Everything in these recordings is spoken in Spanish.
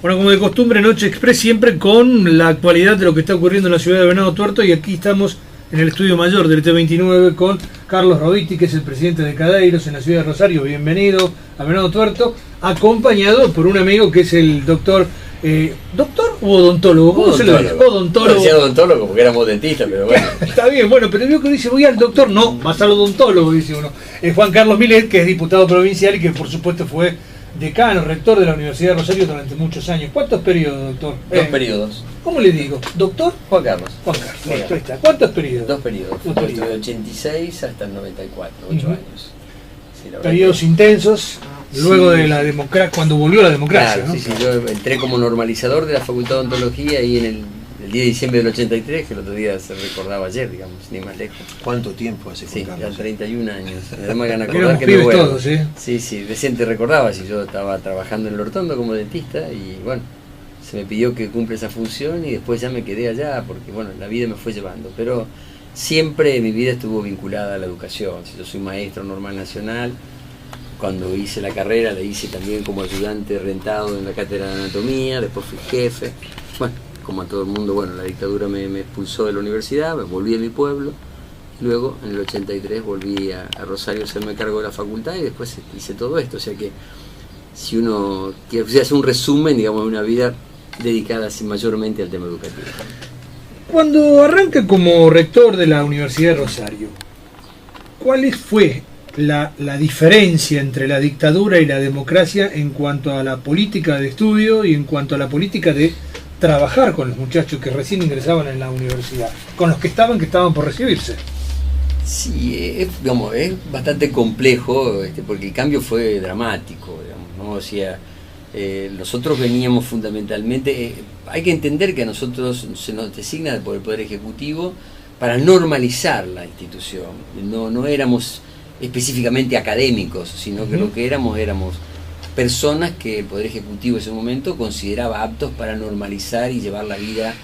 Bueno, como de costumbre, Noche Express siempre con la actualidad de lo que está ocurriendo en la ciudad de Venado Tuerto, y aquí estamos en el estudio mayor del T29 con Carlos Roviti, que es el presidente de Cadeiros en la ciudad de Rosario. Bienvenido a Venado Tuerto, acompañado por un amigo que es el doctor... ¿Doctor o odontólogo? ¿Cómo se lo dice? Odontólogo. Decía odontólogo porque éramos dentistas, pero bueno. Está bien, bueno, pero veo que dice voy al doctor, no, vas al odontólogo, dice uno. Juan Carlos Milet, que es diputado provincial y que por supuesto fue decano, rector de la Universidad de Rosario durante muchos años. ¿Cuántos periodos, doctor? Dos periodos. ¿Cómo le digo? ¿Doctor? Juan Carlos. Juan Carlos, listo, ahí está. ¿Cuántos periodos? Dos periodos. Dos periodos. De 86 hasta el 94, 8 años. Sí, periodos intensos. Luego de la democracia, cuando volvió la democracia, claro, ¿no? Sí, yo entré como normalizador de la Facultad de Odontología ahí en el 10 de diciembre del 83, que el otro día se recordaba ayer, digamos, ni más lejos. ¿Cuánto tiempo hace? Sí, Juan ya Carlos? 31 años. Además me van a acordar Éramos que me pibes vuelvo. todos, ¿eh? Sí, recién te recordaba, si yo estaba trabajando en el Hortondo como dentista y bueno, se me pidió que cumpla esa función y después ya me quedé allá porque bueno, la vida me fue llevando, pero siempre mi vida estuvo vinculada a la educación. Si yo soy maestro normal nacional. Cuando hice la carrera la hice también como ayudante rentado en la cátedra de anatomía, después fui jefe. Bueno, como a todo el mundo, bueno, la dictadura me expulsó de la universidad, me volví a mi pueblo, y luego en el 83 volví a Rosario a hacerme cargo de la facultad y después hice todo esto. O sea que si uno quiere hacer un resumen, digamos, de una vida dedicada así mayormente al tema educativo. Cuando arranca como rector de la Universidad de Rosario, ¿cuál fue la diferencia entre la dictadura y la democracia en cuanto a la política de estudio y en cuanto a la política de trabajar con los muchachos que recién ingresaban en la universidad, con los que estaban por recibirse? Sí, es bastante complejo, porque el cambio fue dramático, digamos, ¿no? O sea, nosotros veníamos fundamentalmente, hay que entender que a nosotros se nos designa por el Poder Ejecutivo para normalizar la institución, no éramos específicamente académicos, sino que lo que éramos personas que el Poder Ejecutivo en ese momento consideraba aptos para normalizar y llevar la vida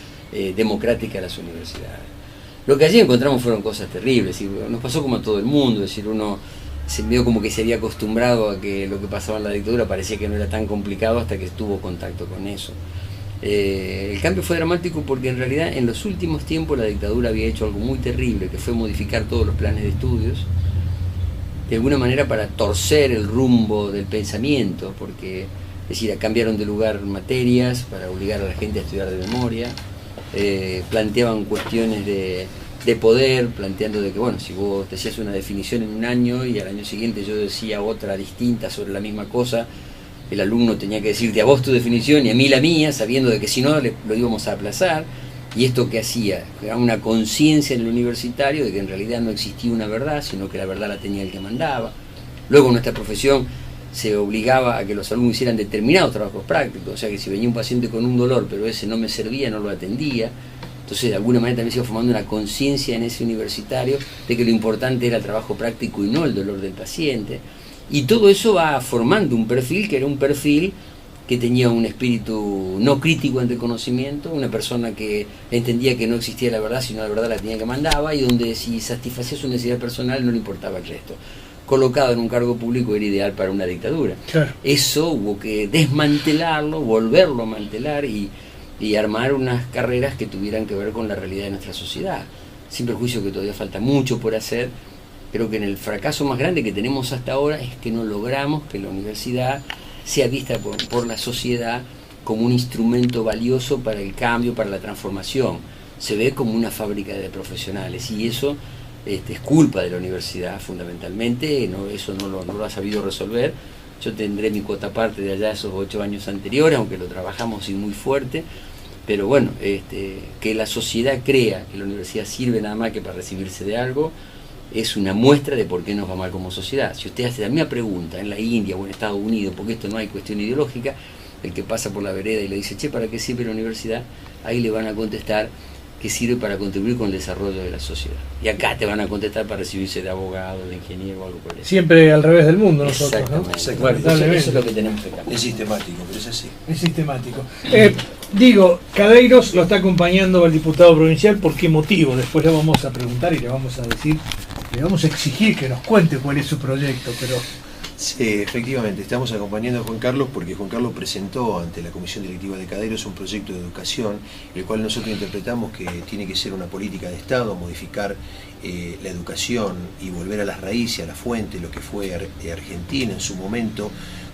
democrática a las universidades. Lo que allí encontramos fueron cosas terribles, y nos pasó como a todo el mundo, es decir, uno se vio como que se había acostumbrado a que lo que pasaba en la dictadura parecía que no era tan complicado hasta que tuvo contacto con eso. El cambio fue dramático porque en realidad en los últimos tiempos la dictadura había hecho algo muy terrible, que fue modificar todos los planes de estudios, de alguna manera para torcer el rumbo del pensamiento, porque es decir, cambiaron de lugar materias para obligar a la gente a estudiar de memoria, planteaban cuestiones de poder, planteando de que bueno, si vos decías una definición en un año y al año siguiente yo decía otra distinta sobre la misma cosa, el alumno tenía que decirte a vos tu definición y a mí la mía, sabiendo de que si no lo íbamos a aplazar. Y esto que hacía, era una conciencia en el universitario de que en realidad no existía una verdad, sino que la verdad la tenía el que mandaba. Luego en nuestra profesión se obligaba a que los alumnos hicieran determinados trabajos prácticos, o sea que si venía un paciente con un dolor, pero ese no me servía, no lo atendía. Entonces de alguna manera también se iba formando una conciencia en ese universitario de que lo importante era el trabajo práctico y no el dolor del paciente. Y todo eso va formando un perfil que era un perfil que tenía un espíritu no crítico ante el conocimiento, una persona que entendía que no existía la verdad, sino la verdad la tenía que mandaba, y donde si satisfacía su necesidad personal no le importaba el resto. Colocado en un cargo público era ideal para una dictadura. Claro. Eso hubo que desmantelarlo, volverlo a mantelar y armar unas carreras que tuvieran que ver con la realidad de nuestra sociedad. Sin perjuicio que todavía falta mucho por hacer, pero que en el fracaso más grande que tenemos hasta ahora es que no logramos que la universidad sea vista por la sociedad como un instrumento valioso para el cambio, para la transformación. Se ve como una fábrica de profesionales y eso es culpa de la universidad fundamentalmente, eso no lo ha sabido resolver. Yo tendré mi cuota parte de allá esos 8 años anteriores, aunque lo trabajamos y muy fuerte, pero bueno, que la sociedad crea que la universidad sirve nada más que para recibirse de algo, es una muestra de por qué nos va mal como sociedad. Si usted hace la misma pregunta en la India o en Estados Unidos, porque esto no hay cuestión ideológica, el que pasa por la vereda y le dice, che, ¿para qué sirve la universidad? Ahí le van a contestar que sirve para contribuir con el desarrollo de la sociedad. Y acá te van a contestar para recibirse de abogado, de ingeniero o algo por eso. Siempre al revés del mundo nosotros, ¿no? Exactamente. Bueno, eso es lo que tenemos que cambiar. Es sistemático, pero es así. Es sistemático. Cadeiros lo está acompañando al diputado provincial. ¿Por qué motivo? Después le vamos a preguntar y le vamos a decir, le vamos a exigir que nos cuente cuál es su proyecto, pero Sí, efectivamente, estamos acompañando a Juan Carlos porque Juan Carlos presentó ante la Comisión Directiva de Caderos un proyecto de educación, el cual nosotros interpretamos que tiene que ser una política de Estado, modificar la educación y volver a las raíces, a la fuente, lo que fue Argentina en su momento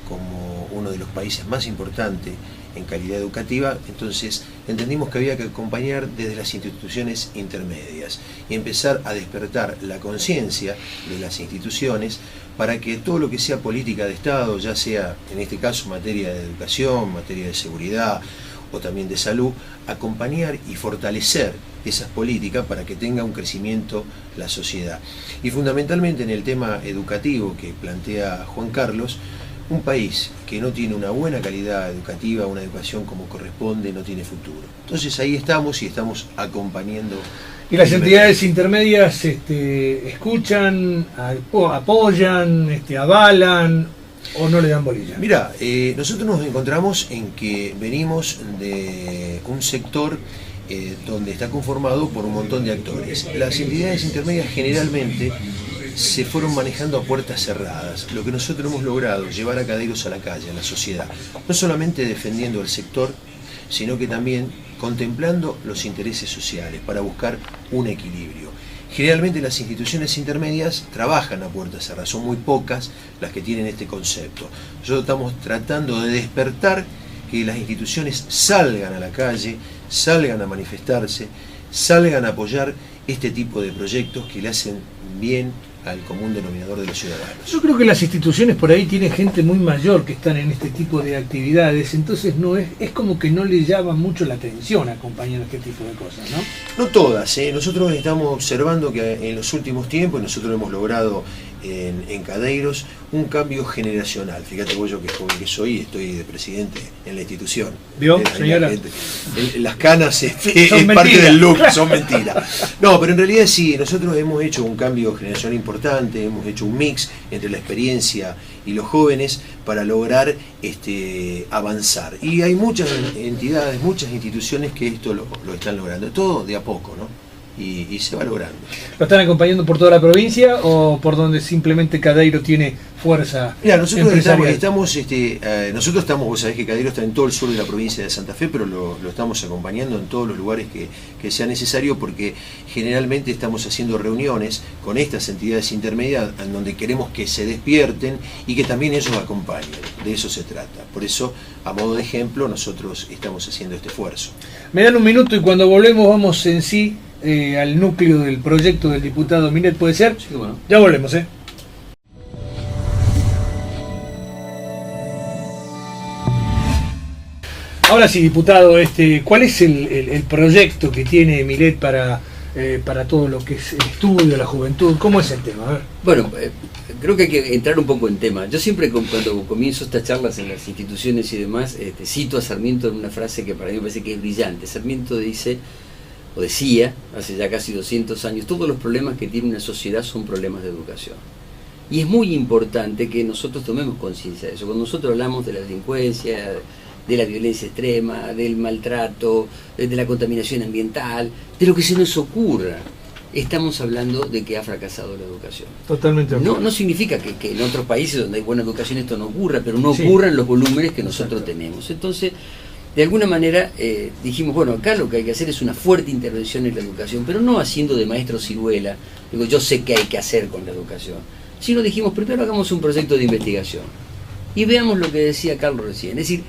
como uno de los países más importantes en calidad educativa. Entonces entendimos que había que acompañar desde las instituciones intermedias y empezar a despertar la conciencia de las instituciones para que todo lo que sea política de Estado, ya sea en este caso materia de educación, materia de seguridad o también de salud, acompañar y fortalecer esas políticas para que tenga un crecimiento la sociedad. Y fundamentalmente en el tema educativo que plantea Juan Carlos, un país que no tiene una buena calidad educativa, una educación como corresponde, no tiene futuro. Entonces ahí estamos y estamos acompañando. ¿Y las entidades intermedias escuchan, apoyan, avalan o no le dan bolilla? Mira, nosotros nos encontramos en que venimos de un sector donde está conformado por un montón de actores. Las entidades intermedias generalmente se fueron manejando a puertas cerradas. Lo que nosotros hemos logrado, llevar a Caderos a la calle, a la sociedad, no solamente defendiendo el sector, sino que también contemplando los intereses sociales para buscar un equilibrio. Generalmente las instituciones intermedias trabajan a puertas cerradas, son muy pocas las que tienen este concepto. Nosotros estamos tratando de despertar que las instituciones salgan a la calle, salgan a manifestarse, salgan a apoyar este tipo de proyectos que le hacen bien al común denominador de los ciudadanos. Yo creo que las instituciones por ahí tienen gente muy mayor que están en este tipo de actividades, entonces no es como que no le llama mucho la atención acompañar este tipo de cosas, ¿no? No todas, nosotros estamos observando que en los últimos tiempos nosotros hemos logrado en Caderos un cambio generacional. Fíjate vos, yo que joven que soy, estoy de presidente en la institución. ¿Vio, señora? Las canas es mentira. Parte del look, son mentiras. No, pero en realidad sí, nosotros hemos hecho un cambio generacional importante, hemos hecho un mix entre la experiencia y los jóvenes para lograr avanzar. Y hay muchas entidades, muchas instituciones que esto lo están logrando, todo de a poco, ¿no? Y se va logrando. ¿Lo están acompañando por toda la provincia o por donde simplemente Cadeiro tiene fuerza? Mira, nosotros empresarial? nosotros estamos, vos sabés que Cadeiro está en todo el sur de la provincia de Santa Fe, pero lo estamos acompañando en todos los lugares que sea necesario, porque generalmente estamos haciendo reuniones con estas entidades intermedias en donde queremos que se despierten y que también ellos acompañen. De eso se trata. Por eso, a modo de ejemplo, nosotros estamos haciendo este esfuerzo. Me dan un minuto y cuando volvemos vamos en sí al núcleo del proyecto del diputado Milet, ¿puede ser? Sí, bueno. Ya volvemos, Ahora sí, diputado, ¿cuál es el proyecto que tiene Milet para todo lo que es el estudio, la juventud? ¿Cómo es el tema? A ver. Bueno, creo que hay que entrar un poco en tema. Yo siempre cuando comienzo estas charlas en las instituciones y demás, cito a Sarmiento en una frase que para mí me parece que es brillante. Sarmiento dice, o decía, hace ya casi 200 años, todos los problemas que tiene una sociedad son problemas de educación. Y es muy importante que nosotros tomemos conciencia de eso. Cuando nosotros hablamos de la delincuencia, de la violencia extrema, del maltrato, de la contaminación ambiental, de lo que se nos ocurra, estamos hablando de que ha fracasado la educación. Totalmente. No significa que en otros países donde hay buena educación esto no ocurra, pero no ocurra en los volúmenes que nosotros tenemos. Entonces, de alguna manera dijimos, bueno, acá lo que hay que hacer es una fuerte intervención en la educación, pero no haciendo de maestro ciruela, digo, yo sé qué hay que hacer con la educación, sino dijimos, primero hagamos un proyecto de investigación y veamos lo que decía Carlos recién, es decir,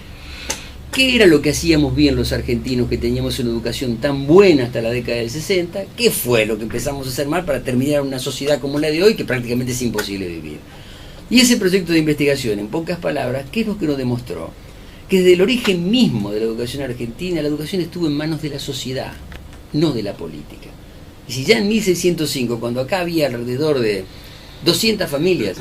¿qué era lo que hacíamos bien los argentinos que teníamos una educación tan buena hasta la década del 60? ¿Qué fue lo que empezamos a hacer mal para terminar una sociedad como la de hoy que prácticamente es imposible vivir? Y ese proyecto de investigación, en pocas palabras, ¿qué es lo que nos demostró? Que desde el origen mismo de la educación argentina, la educación estuvo en manos de la sociedad, no de la política. Y si ya en 1605, cuando acá había alrededor de 200 familias,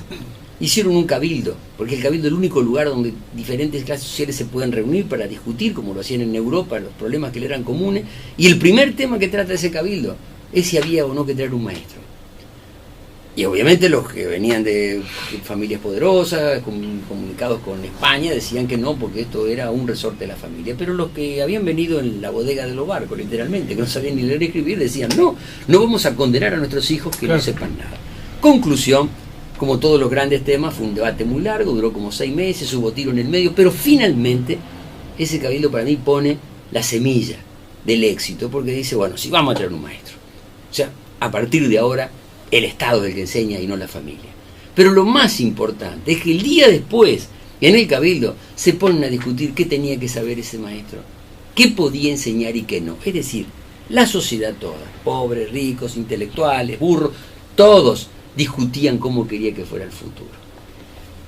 hicieron un cabildo, porque el cabildo es el único lugar donde diferentes clases sociales se pueden reunir para discutir, como lo hacían en Europa, los problemas que le eran comunes, y el primer tema que trata ese cabildo es si había o no que traer un maestro. Y obviamente los que venían de familias poderosas, comunicados con España, decían que no, porque esto era un resorte de la familia. Pero los que habían venido en la bodega de los barcos, literalmente, que no sabían ni leer ni escribir, decían, no vamos a condenar a nuestros hijos que no sepan nada. Conclusión, Como todos los grandes temas, fue un debate muy largo, duró como 6 meses, hubo tiro en el medio, pero finalmente ese cabildo para mí pone la semilla del éxito, porque dice, bueno, si vamos a traer un maestro, o sea, a partir de ahora el Estado es el que enseña y no la familia. Pero lo más importante es que el día después, en el cabildo, se ponen a discutir qué tenía que saber ese maestro, qué podía enseñar y qué no. Es decir, la sociedad toda, pobres, ricos, intelectuales, burros, todos discutían cómo quería que fuera el futuro.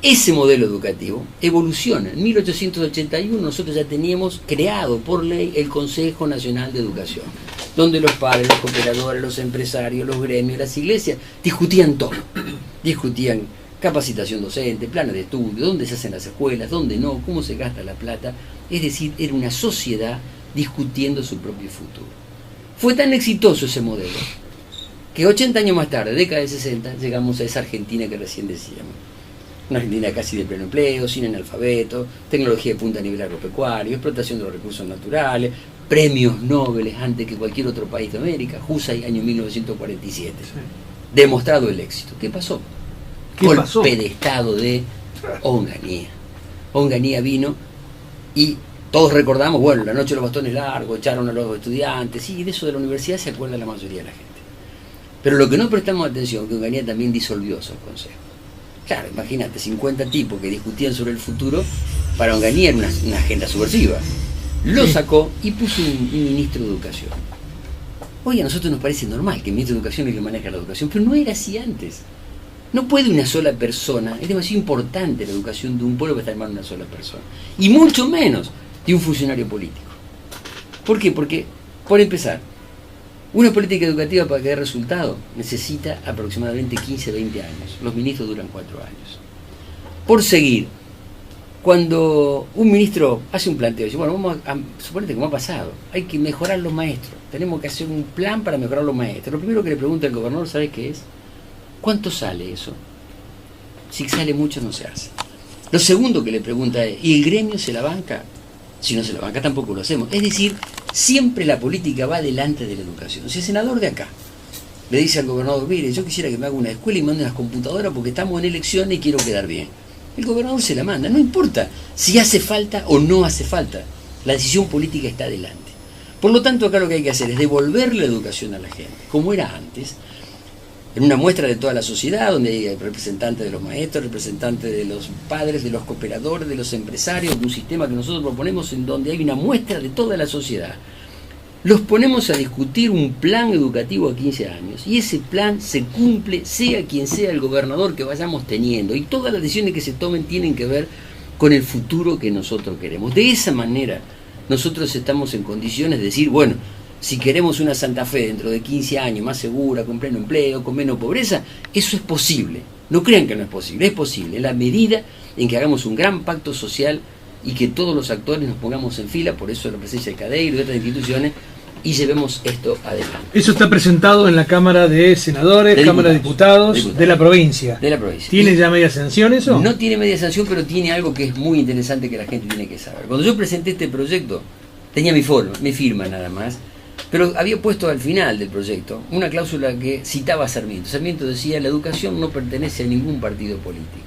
Ese modelo educativo evoluciona. En 1881 nosotros ya teníamos creado por ley el Consejo Nacional de Educación, donde los padres, los cooperadores, los empresarios, los gremios, las iglesias discutían todo. Discutían capacitación docente, planes de estudio, dónde se hacen las escuelas, dónde no, cómo se gasta la plata. Es decir, era una sociedad discutiendo su propio futuro. Fue tan exitoso ese modelo que 80 años más tarde, década de 60, llegamos a esa Argentina que recién decíamos. Una Argentina casi de pleno empleo, sin analfabeto, tecnología de punta a nivel agropecuario, explotación de los recursos naturales, premios Nobel antes que cualquier otro país de América, Husay, año 1947. Sí. Demostrado el éxito. ¿Qué pasó? Golpe de Estado de Onganía. Onganía vino y todos recordamos, bueno, la noche de los bastones largos, echaron a los estudiantes, y de eso de la universidad se acuerda la mayoría de la gente. Pero lo que no prestamos atención, que Onganía también disolvió esos consejos. Claro, imagínate, 50 tipos que discutían sobre el futuro, para Onganía era una agenda subversiva. Lo sacó y puso un ministro de Educación. Hoy a nosotros nos parece normal que el ministro de Educación es el que maneja la educación, pero no era así antes. No puede una sola persona, es demasiado importante la educación de un pueblo para estar en manos de una sola persona. Y mucho menos de un funcionario político. ¿Por qué? Porque, por empezar, una política educativa para que dé resultado necesita aproximadamente 15, 20 años. Los ministros duran 4 años. Por seguir, cuando un ministro hace un planteo, dice, bueno, vamos a suponete como ha pasado, hay que mejorar los maestros, tenemos que hacer un plan para mejorar los maestros. Lo primero que le pregunta el gobernador, ¿sabe qué es? ¿Cuánto sale eso? Si sale mucho no se hace. Lo segundo que le pregunta es, ¿y el gremio se la banca? Si no se la banca tampoco lo hacemos. Es decir, siempre la política va delante de la educación. Si el senador de acá le dice al gobernador, mire, yo quisiera que me haga una escuela y me mande unas computadoras porque estamos en elecciones y quiero quedar bien. El gobernador se la manda, no importa si hace falta o no hace falta. La decisión política está adelante. Por lo tanto, acá lo que hay que hacer es devolver la educación a la gente, como era antes, en una muestra de toda la sociedad, donde hay representantes de los maestros, representantes de los padres, de los cooperadores, de los empresarios, de un sistema que nosotros proponemos en donde hay una muestra de toda la sociedad. Los ponemos a discutir un plan educativo a 15 años y ese plan se cumple sea quien sea el gobernador que vayamos teniendo, y todas las decisiones que se tomen tienen que ver con el futuro que nosotros queremos. De esa manera nosotros estamos en condiciones de decir, bueno, si queremos una Santa Fe dentro de 15 años más segura, con pleno empleo, con menos pobreza, eso es posible. No crean que no es posible, es posible en la medida en que hagamos un gran pacto social y que todos los actores nos pongamos en fila, por eso la presencia del CADEIR y de otras instituciones, y llevemos esto adelante. Eso está presentado en la Cámara de Senadores, Cámara de Diputados de la provincia. De la provincia. ¿Tiene ya media sanción eso? No tiene media sanción, pero tiene algo que es muy interesante que la gente tiene que saber. Cuando yo presenté este proyecto, tenía mi firma nada más, pero había puesto al final del proyecto una cláusula que citaba a Sarmiento. Sarmiento decía, la educación no pertenece a ningún partido político.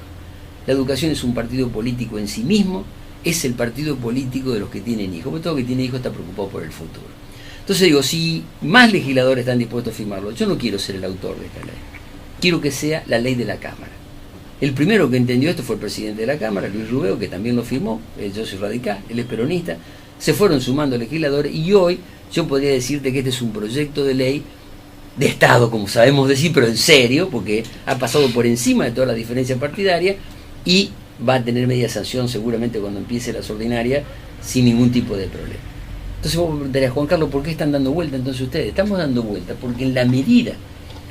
La educación es un partido político en sí mismo, es el partido político de los que tienen hijos, porque todo que tiene hijos está preocupado por el futuro. Entonces digo, si más legisladores están dispuestos a firmarlo, yo no quiero ser el autor de esta ley, quiero que sea la ley de la Cámara. El primero que entendió esto fue el presidente de la Cámara, Luis Rubeo, que también lo firmó, yo soy radical, él es peronista, se fueron sumando legisladores y hoy yo podría decirte que este es un proyecto de ley de Estado, como sabemos decir, pero en serio, porque ha pasado por encima de todas las diferencias partidarias y va a tener media sanción seguramente cuando empiece las ordinarias sin ningún tipo de problema. Entonces vos me preguntarías, Juan Carlos, ¿por qué están dando vuelta entonces ustedes? Estamos dando vuelta porque en la medida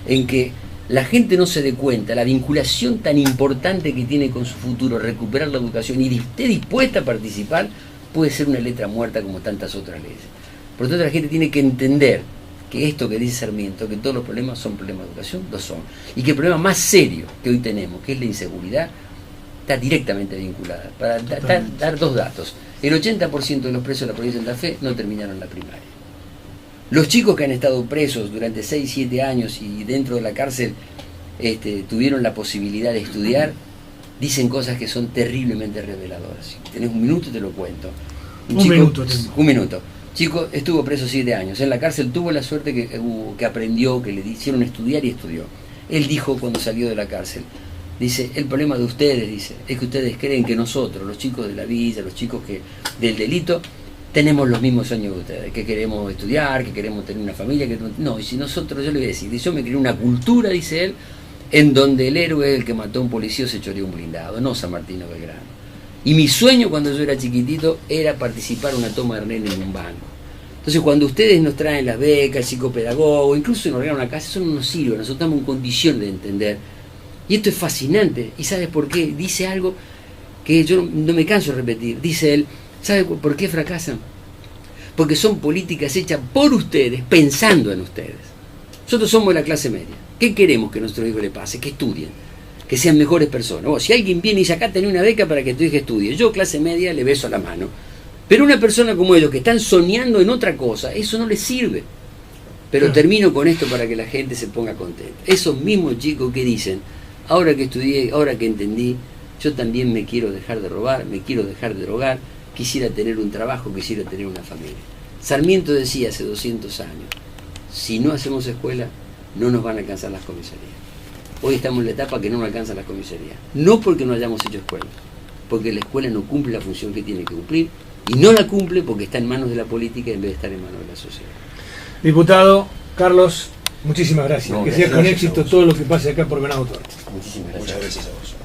en que la gente no se dé cuenta la vinculación tan importante que tiene con su futuro, recuperar la educación y esté dispuesta a participar, puede ser una letra muerta como tantas otras leyes. Por lo tanto, la gente tiene que entender que esto que dice Sarmiento, que todos los problemas son problemas de educación, lo son, y que el problema más serio que hoy tenemos, que es la inseguridad, está directamente vinculada. Para dar dos datos, el 80% de los presos de la provincia de Santa Fe no terminaron la primaria. Los chicos que han estado presos durante 6, 7 años y dentro de la cárcel tuvieron la posibilidad de estudiar, dicen cosas que son terriblemente reveladoras. Si tenés un minuto te lo cuento. Un minuto. Chico estuvo preso 7 años. En la cárcel tuvo la suerte que aprendió, que le hicieron estudiar y estudió. Él dijo cuando salió de la cárcel, dice, el problema de ustedes, dice, es que ustedes creen que nosotros, los chicos de la villa, los chicos del delito, tenemos los mismos sueños que ustedes, que queremos estudiar, que queremos tener una familia, no, y si nosotros, yo le voy a decir, yo me creé una cultura, dice él, en donde el héroe es el que mató a un policía o se choreó un blindado, no San Martín o Belgrano. Y mi sueño cuando yo era chiquitito era participar en una toma de rehén en un banco. Entonces cuando ustedes nos traen las becas, el psicopedagogo, incluso nos regalan una casa, eso no nos sirve, nosotros estamos en condición de entender. Y esto es fascinante. ¿Y sabes por qué? Dice algo que yo no me canso de repetir. Dice él, ¿sabe por qué fracasan? Porque son políticas hechas por ustedes, pensando en ustedes. Nosotros somos la clase media. ¿Qué queremos que a nuestros hijos les pase? Que estudien, que sean mejores personas. Si alguien viene y dice, acá tenés una beca para que tu hija estudie, yo, clase media, le beso la mano. Pero una persona como ellos, que están soñando en otra cosa, eso no les sirve. Pero termino con esto para que la gente se ponga contenta. Esos mismos chicos que dicen, ahora que estudié, ahora que entendí, yo también me quiero dejar de robar, me quiero dejar de drogar, quisiera tener un trabajo, quisiera tener una familia. Sarmiento decía hace 200 años, si no hacemos escuela, no nos van a alcanzar las comisarías. Hoy estamos en la etapa que no nos alcanzan las comisarías. No porque no hayamos hecho escuela, porque la escuela no cumple la función que tiene que cumplir, y no la cumple porque está en manos de la política en vez de estar en manos de la sociedad. Diputado Carlos, muchísimas gracias. No, que sea con éxito todo lo que pase acá por Venado Tuerto. Muchísimas gracias. Muchas gracias a vos.